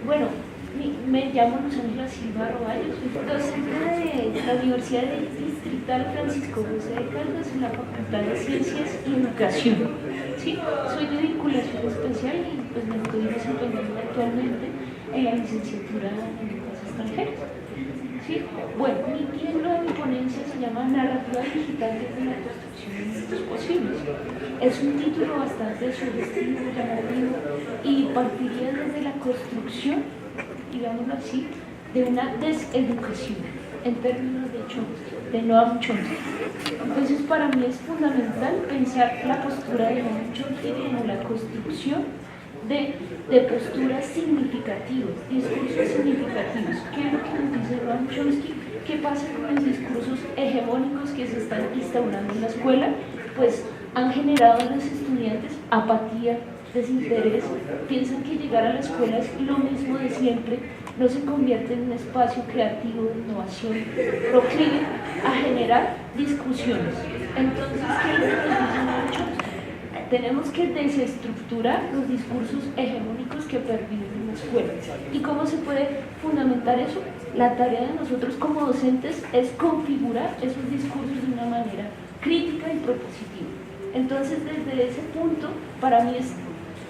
Bueno, me llamo Luz Ángela Silva Roballo, soy docente de la Universidad Distrital Francisco José de Caldas en la Facultad de Ciencias y Educación. ¿Sí? Soy de vinculación especial y pues me estoy desempeñando actualmente en la licenciatura en lenguas extranjeras. ¿Sí? Bueno, mi título de mi ponencia se llama Narrativa Digital de la construcción de mundos posibles. Es un título bastante sugestivo, llamativo y partiría desde la construcción, digámoslo así, de una deseducación en términos de Chomsky, de Noam Chomsky. Entonces para mí es fundamental pensar la postura de Noam Chomsky como la construcción de posturas significativas, discursos significativos. ¿Qué es lo que nos dice Noam Chomsky? ¿Qué pasa con los discursos hegemónicos que se están instaurando en la escuela? Pues han generado en los estudiantes apatía, desinterés, piensan que llegar a la escuela es lo mismo de siempre, no se convierte en un espacio creativo de innovación, proclive a generar discusiones. Entonces, ¿qué es lo que nos dice Noam Chomsky? Tenemos que desestructurar los discursos hegemónicos que perviven en la escuela. ¿Y cómo se puede fundamentar eso? La tarea de nosotros como docentes es configurar esos discursos de una manera crítica y propositiva. Entonces, desde ese punto, para mí es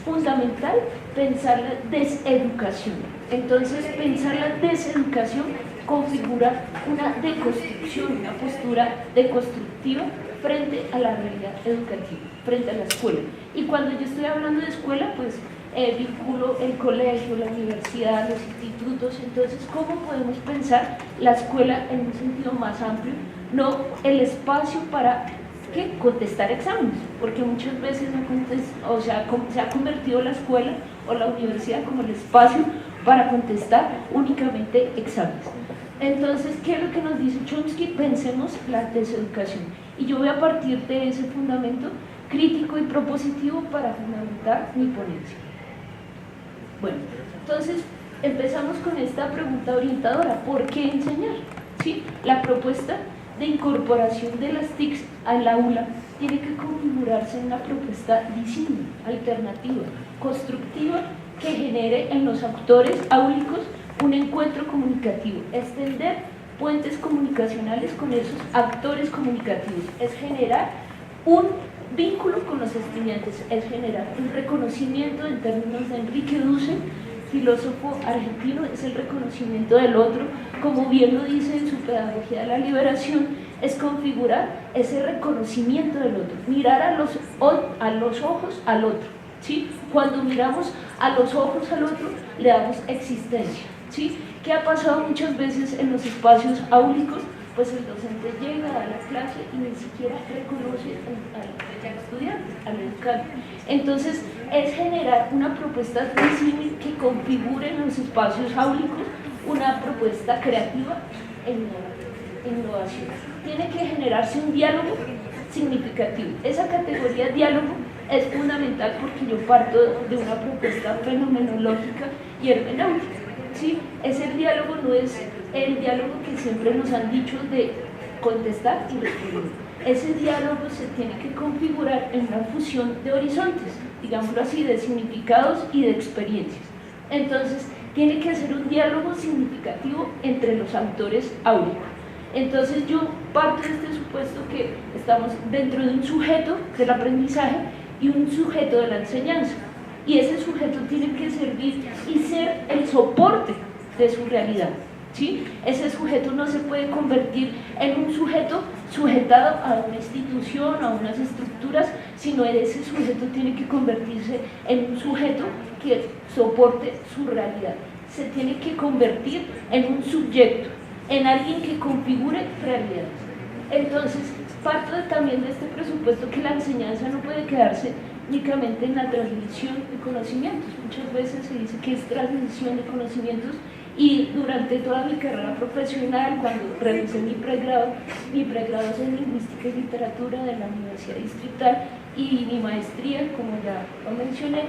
fundamental pensar la deseducación. Entonces, pensar la deseducación configura una deconstrucción, una postura deconstructiva frente a la realidad educativa, frente a la escuela. Y cuando yo estoy hablando de escuela, pues vinculo el colegio, la universidad, los institutos. Entonces, ¿cómo podemos pensar la escuela en un sentido más amplio? No el espacio para contestar exámenes, porque muchas veces se ha convertido la escuela o la universidad como el espacio para contestar únicamente exámenes. Entonces, ¿qué es lo que nos dice Chomsky? Pensemos la deseducación. Y yo voy a partir de ese fundamento crítico y propositivo para fundamentar mi ponencia. Bueno, entonces empezamos con esta pregunta orientadora: ¿por qué enseñar? ¿Sí? La propuesta de incorporación de las TICs al aula tiene que configurarse en una propuesta disímil, alternativa, constructiva, que genere en los actores áulicos un encuentro comunicativo, extender puentes comunicacionales con esos actores comunicativos, es generar un vínculo con los estudiantes, es generar un reconocimiento. En términos de Enrique Dussel, filósofo argentino, es el reconocimiento del otro, como bien lo dice en su Pedagogía de la Liberación, es configurar ese reconocimiento del otro, mirar a los ojos al otro, ¿sí? Cuando miramos a los ojos al otro, le damos existencia, ¿sí? ¿Qué ha pasado muchas veces en los espacios áulicos? Pues el docente llega a la clase y ni siquiera reconoce al estudiante, al educando. Entonces, es generar una propuesta disímil que configure en los espacios áulicos una propuesta creativa e innovación. Tiene que generarse un diálogo significativo. Esa categoría diálogo es fundamental porque yo parto de una propuesta fenomenológica y hermenéutica. ¿Sí? Ese diálogo no es el diálogo que siempre nos han dicho de contestar y responder. Ese diálogo se tiene que configurar en una fusión de horizontes, digámoslo así, de significados y de experiencias. Entonces, tiene que ser un diálogo significativo entre los autores áulicos. Entonces, yo parto de este supuesto que estamos dentro de un sujeto del aprendizaje y un sujeto de la enseñanza. Y ese sujeto tiene que servir y ser el soporte de su realidad, ¿sí? Ese sujeto no se puede convertir en un sujeto sujetado a una institución, a unas estructuras, sino ese sujeto tiene que convertirse en un sujeto que soporte su realidad. Se tiene que convertir en un sujeto, en alguien que configure realidades. Entonces, parto también de este presupuesto que la enseñanza no puede quedarse únicamente en la transmisión de conocimientos. Muchas veces se dice que es transmisión de conocimientos, y durante toda mi carrera profesional, cuando realicé mi pregrado es en Lingüística y Literatura de la Universidad Distrital, y mi maestría, como ya lo mencioné,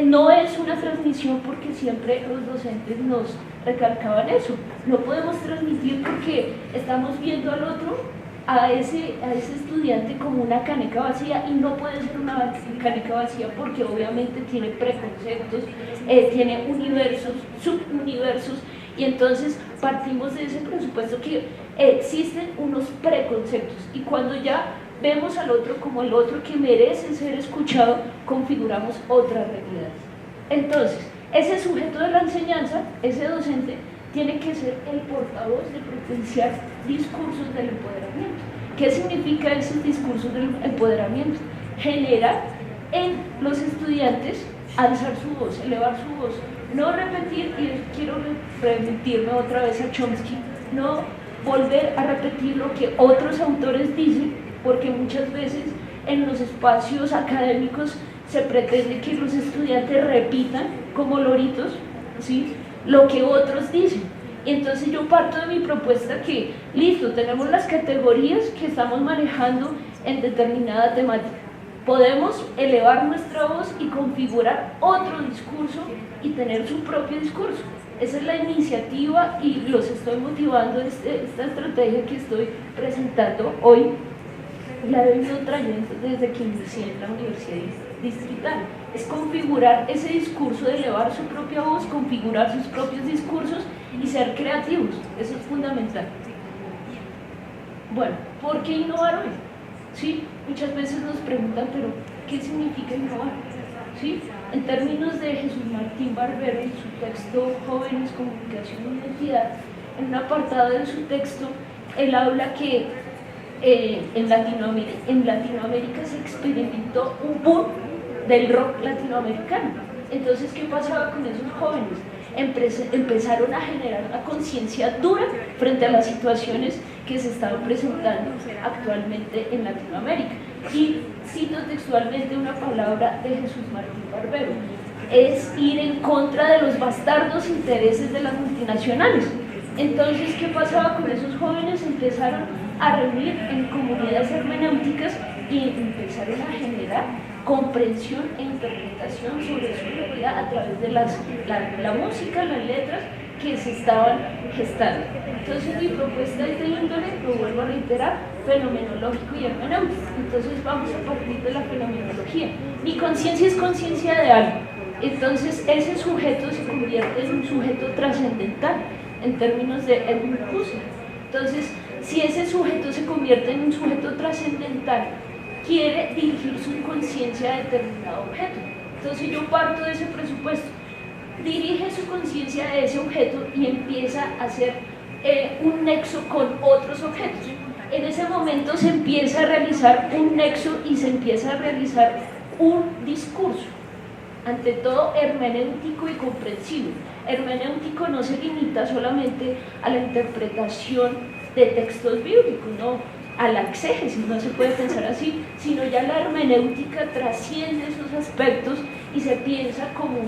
no es una transmisión, porque siempre los docentes nos recalcaban eso. No podemos transmitir porque estamos viendo al otro a ese estudiante como una caneca vacía, y no puede ser una caneca vacía porque obviamente tiene preconceptos, tiene universos, subuniversos, y entonces partimos de ese presupuesto que existen unos preconceptos, y cuando ya vemos al otro como el otro que merece ser escuchado, configuramos otra realidad. Entonces, ese sujeto de la enseñanza, ese docente, tiene que ser el portavoz de potenciar discursos del empoderamiento. ¿Qué significa esos discursos del empoderamiento? Generar en los estudiantes alzar su voz, elevar su voz, no repetir, y quiero remitirme otra vez a Chomsky, no volver a repetir lo que otros autores dicen, porque muchas veces en los espacios académicos se pretende que los estudiantes repitan como loritos, ¿sí?, lo que otros dicen. Y entonces yo parto de mi propuesta que, listo, tenemos las categorías que estamos manejando en determinada temática. Podemos elevar nuestra voz y configurar otro discurso y tener su propio discurso. Esa es la iniciativa y los estoy motivando, esta estrategia que estoy presentando hoy, la he venido trayendo desde que inicié en la Universidad Distrital. Es configurar ese discurso de elevar su propia voz, configurar sus propios discursos y ser creativos. Eso es fundamental. Bueno, ¿por qué innovar hoy? ¿Sí? Muchas veces nos preguntan, pero ¿qué significa innovar? ¿Sí? En términos de Jesús Martín Barbero, en su texto Jóvenes, Comunicación e Identidad, en un apartado de su texto, él habla que en Latinoamérica se experimentó un boom del rock latinoamericano. Entonces, ¿qué pasaba con esos jóvenes? Empezaron a generar una conciencia dura frente a las situaciones que se estaban presentando actualmente en Latinoamérica. Y cito textualmente una palabra de Jesús Martín Barbero: es ir en contra de los bastardos intereses de las multinacionales. Entonces, ¿qué pasaba con esos jóvenes? Empezaron a reunir en comunidades hermenéuticas y empezaron a generar comprensión e interpretación sobre su realidad a través de la música, las letras que se estaban gestando. Entonces mi propuesta es de índole, lo vuelvo a reiterar, fenomenológico y hermenéutico. Entonces vamos a partir de la fenomenología. Mi conciencia es conciencia de algo. Entonces ese sujeto se convierte en un sujeto trascendental en términos de Edmund Husserl. Entonces, si ese sujeto se convierte en un sujeto trascendental, quiere dirigir su conciencia a determinado objeto. Entonces yo parto de ese presupuesto, dirige su conciencia a ese objeto y empieza a hacer un nexo con otros objetos. En ese momento se empieza a realizar un nexo y se empieza a realizar un discurso, ante todo hermenéutico y comprensivo. Hermenéutico no se limita solamente a la interpretación de textos bíblicos, no a la exégesis, no se puede pensar así, sino ya la hermenéutica trasciende esos aspectos y se piensa como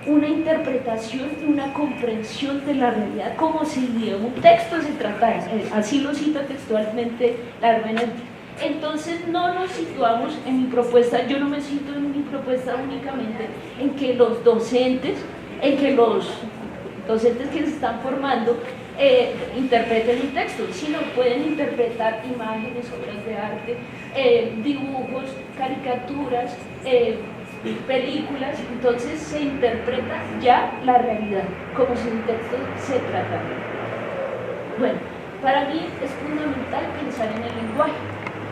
una interpretación y una comprensión de la realidad, como si de un texto se tratara. Así lo cita textualmente la hermenéutica. Entonces no nos situamos en mi propuesta, yo no me cito en mi propuesta únicamente en que los docentes, que se están formando interpreten un texto, sino pueden interpretar imágenes, obras de arte, dibujos, caricaturas, películas. Entonces se interpreta ya la realidad como si un texto se tratara. Bueno, para mí es fundamental pensar en el lenguaje.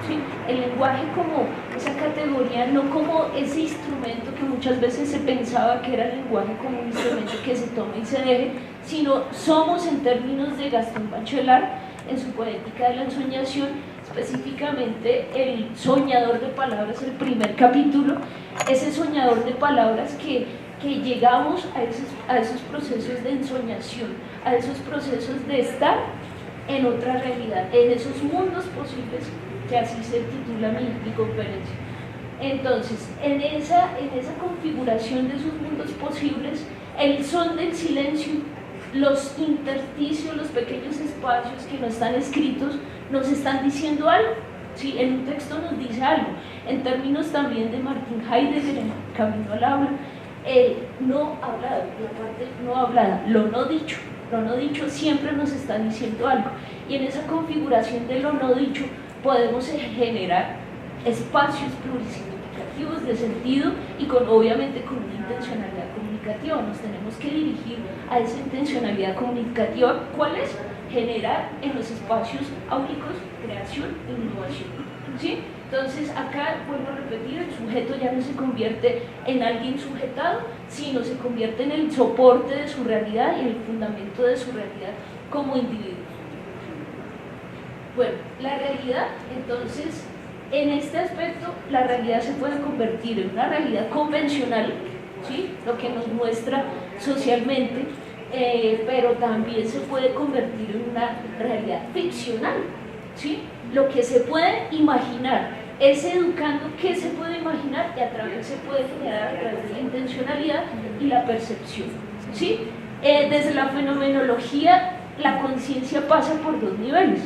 ¿Sí? El lenguaje como esa categoría, no como ese instrumento que muchas veces se pensaba que era el lenguaje como un instrumento que se toma y se deje, sino somos, en términos de Gastón Bachelard, en su Poética de la Ensoñación, específicamente el soñador de palabras, el primer capítulo, ese soñador de palabras que llegamos a esos procesos de ensoñación, a esos procesos de estar en otra realidad, en esos mundos posibles, que así se titula mi conferencia. Entonces, en esa configuración de esos mundos posibles, el son del silencio, los intersticios, los pequeños espacios que no están escritos, nos están diciendo algo. ¿Sí? En un texto nos dice algo. En términos también de Martin Heidegger, en Camino al Aula, no hablado, la parte no hablada, lo no dicho siempre nos está diciendo algo. Y en esa configuración de lo no dicho, podemos generar espacios plurisignificativos de sentido y obviamente con una intencionalidad comunicativa. Nos tenemos que dirigir a esa intencionalidad comunicativa. ¿Cuál es? Generar en los espacios áulicos creación e innovación, ¿sí? Entonces acá, vuelvo a repetir, el sujeto ya no se convierte en alguien sujetado, sino se convierte en el soporte de su realidad y en el fundamento de su realidad como individuo. Bueno, la realidad, entonces, en este aspecto, la realidad se puede convertir en una realidad convencional, ¿sí? Lo que nos muestra socialmente, pero también se puede convertir en una realidad ficcional, ¿sí? Lo que se puede imaginar. Ese educando, ¿qué se puede imaginar? Y a través se puede generar a través de la intencionalidad y la percepción, ¿sí? Desde la fenomenología, la conciencia pasa por dos niveles.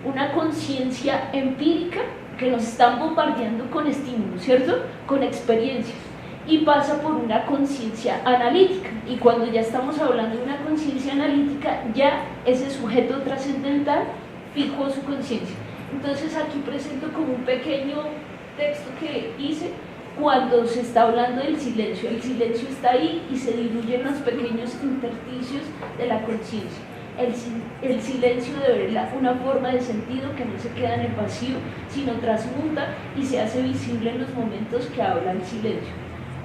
Una conciencia empírica, que nos están bombardeando con estímulos, ¿cierto? Con experiencias. Y pasa por una conciencia analítica. Y cuando ya estamos hablando de una conciencia analítica, ya ese sujeto trascendental fijó su conciencia. Entonces aquí presento como un pequeño texto que hice cuando se está hablando del silencio. El silencio está ahí y se diluyen los pequeños intersticios de la conciencia. El silencio debe ser una forma de sentido que no se queda en el vacío, sino transmuta y se hace visible en los momentos que habla el silencio.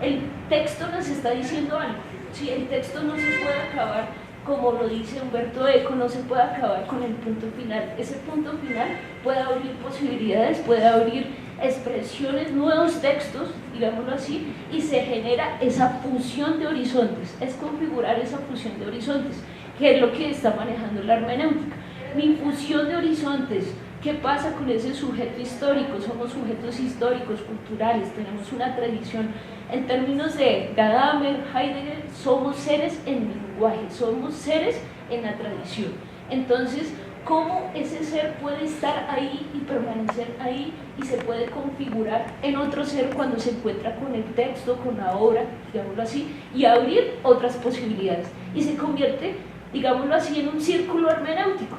El texto nos está diciendo algo. Si el texto no se puede acabar, como lo dice Humberto Eco, no se puede acabar con el punto final. Ese punto final puede abrir posibilidades, puede abrir expresiones, nuevos textos, digámoslo así, y se genera esa fusión de horizontes. Es configurar esa fusión de horizontes, que es lo que está manejando la hermenéutica. Mi fusión de horizontes, ¿qué pasa con ese sujeto histórico? Somos sujetos históricos, culturales, tenemos una tradición. En términos de Gadamer, Heidegger, somos seres en el lenguaje, somos seres en la tradición. Entonces, ¿cómo ese ser puede estar ahí y permanecer ahí y se puede configurar en otro ser cuando se encuentra con el texto, con la obra, digámoslo así, y abrir otras posibilidades? Y se convierte, digámoslo así, en un círculo hermenéutico.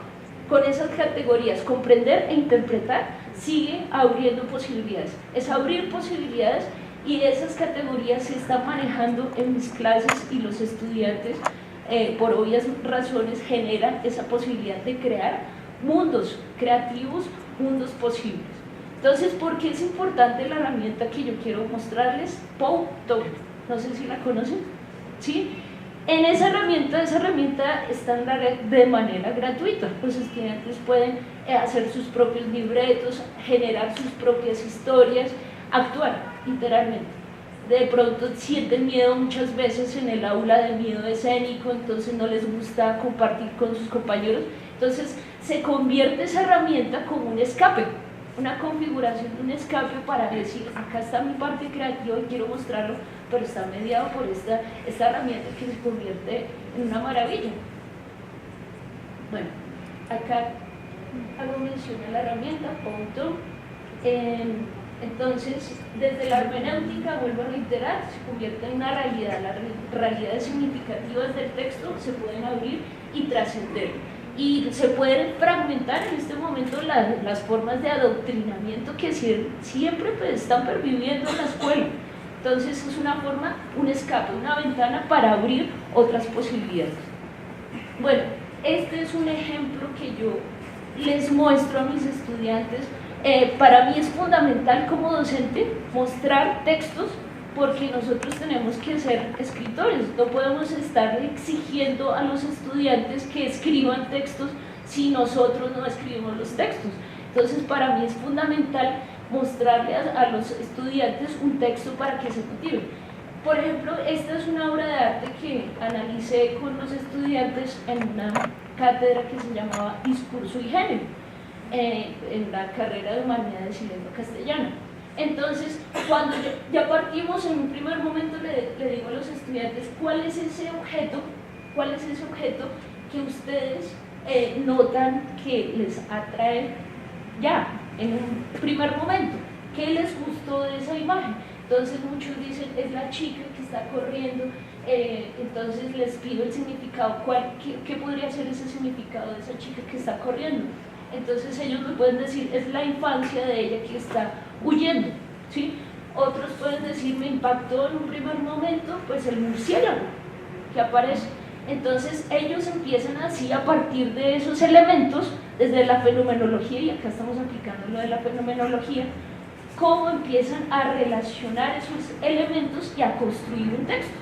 Con esas categorías, comprender e interpretar, sigue abriendo posibilidades. Es abrir posibilidades y esas categorías se están manejando en mis clases y los estudiantes, por obvias razones, generan esa posibilidad de crear mundos creativos, mundos posibles. Entonces, ¿por qué es importante la herramienta que yo quiero mostrarles? Powtoon, no sé si la conocen, ¿sí? En esa herramienta está en la red de manera gratuita. Los estudiantes pueden hacer sus propios libretos, generar sus propias historias, actuar literalmente. De pronto sienten miedo muchas veces en el aula, de miedo escénico, entonces no les gusta compartir con sus compañeros. Entonces se convierte esa herramienta como un escape, una configuración de un escape para decir, acá está mi parte creativa y quiero mostrarlo, pero está mediado por esta herramienta que se convierte en una maravilla. Bueno, acá hago mención a la herramienta, punto. Entonces, desde la hermenéutica, vuelvo a reiterar, se convierte en una realidad. Las realidades significativas del texto se pueden abrir y trascender. Y se pueden fragmentar en este momento las formas de adoctrinamiento que siempre pues, están perviviendo en la escuela. Entonces es una forma, un escape, una ventana para abrir otras posibilidades. Bueno, este es un ejemplo que yo les muestro a mis estudiantes. Para mí es fundamental como docente mostrar textos, porque nosotros tenemos que ser escritores, no podemos estar exigiendo a los estudiantes que escriban textos si nosotros no escribimos los textos. Entonces para mí es fundamental mostrarle a los estudiantes un texto para que se motiven. Por ejemplo, esta es una obra de arte que analicé con los estudiantes en una cátedra que se llamaba Discurso y Género, en la carrera de Humanidades y Lengua Castellana. Entonces, cuando ya partimos, en un primer momento le digo a los estudiantes cuál es ese objeto que ustedes notan que les atrae ya, en un primer momento. ¿Qué les gustó de esa imagen? Entonces muchos dicen, es la chica que está corriendo, entonces les pido el significado, ¿qué podría ser ese significado de esa chica que está corriendo? Entonces ellos me pueden decir, es la infancia de ella que está huyendo, ¿sí? Otros pueden decir, me impactó en un primer momento, pues el murciélago que aparece. Entonces ellos empiezan así a partir de esos elementos, desde la fenomenología, y acá estamos aplicando lo de la fenomenología, cómo empiezan a relacionar esos elementos y a construir un texto,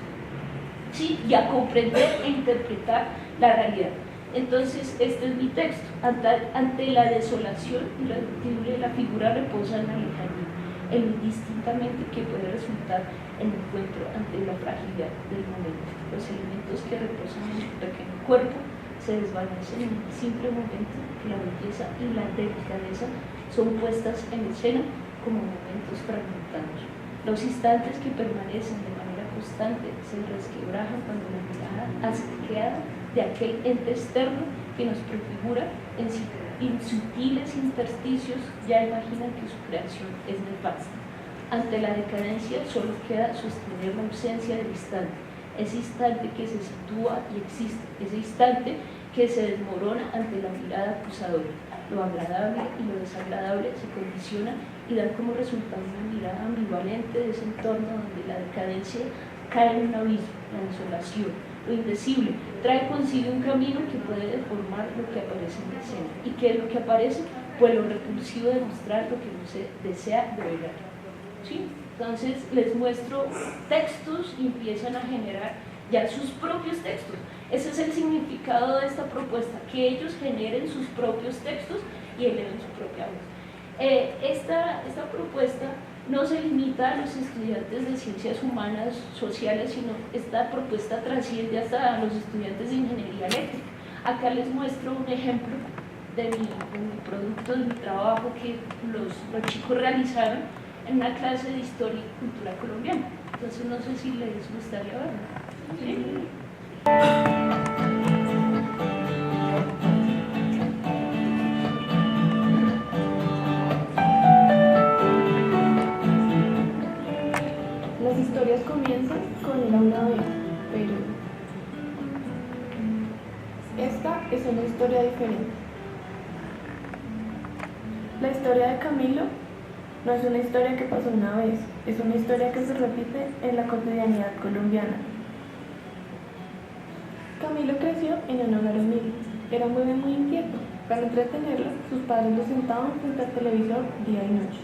¿sí? Y a comprender e interpretar la realidad. Entonces, este es mi texto. Ante la desolación irreductible, la figura reposa en la lejanía, en indistintamente que puede resultar el encuentro ante la fragilidad del momento. Los elementos que reposan en su pequeño cuerpo se desvanecen en un simple momento. La belleza y la delicadeza son puestas en escena como momentos fragmentados. Los instantes que permanecen de manera constante se resquebrajan cuando la mirada asqueada de aquel ente externo que nos prefigura en sutiles intersticios ya imaginan que su creación es nefasta. Ante la decadencia solo queda sostener la ausencia del instante, ese instante que se sitúa y existe, ese instante que se desmorona ante la mirada acusadora. Lo agradable y lo desagradable se condicionan y dan como resultado una mirada ambivalente de ese entorno donde la decadencia cae en un abismo, la desolación, lo indecible, trae consigo un camino que puede deformar lo que aparece en la escena. ¿Y qué es lo que aparece? Pues lo repulsivo de mostrar lo que no se desea develar. ¿Sí? Entonces les muestro textos y empiezan a generar ya sus propios textos. Ese es el significado de esta propuesta, que ellos generen sus propios textos y eleven su propia voz. Esta propuesta no se limita a los estudiantes de ciencias humanas, sociales, sino esta propuesta trasciende hasta los estudiantes de ingeniería eléctrica. Acá les muestro un ejemplo de mi producto, de mi trabajo que los chicos realizaron en una clase de historia y cultura colombiana. Entonces no sé si les gustaría verlo. ¿Sí? Las historias comienzan con el aula B, pero esta es una historia diferente. La historia de Camilo no es una historia que pasó una vez, es una historia que se repite en la cotidianidad colombiana. Camilo creció en un hogar humilde, era un bebé muy inquieto. Para entretenerlo, sus padres lo sentaban frente al televisor día y noche.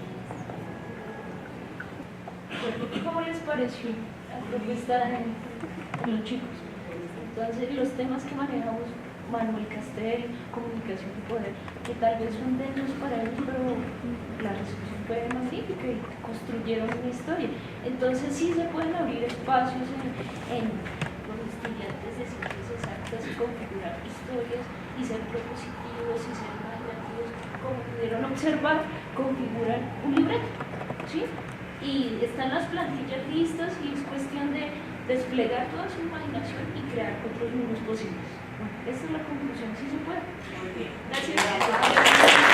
¿Cómo les pareció la propuesta de los chicos? Entonces, los temas que manejamos, Manuel Castel, comunicación y poder, que tal vez son densos para ellos, pero la resolución fue magnífica y construyeron una historia. Entonces, sí se pueden abrir espacios en los estudiantes de ciencias exactas y configurar historias y ser propositivos y ser imaginativos. Como pudieron observar, configuran un libreto, ¿sí? Y están las plantillas listas y es cuestión de desplegar toda su imaginación y crear otros mundos posibles. Bueno, esta es la conclusión, sí se puede. Gracias.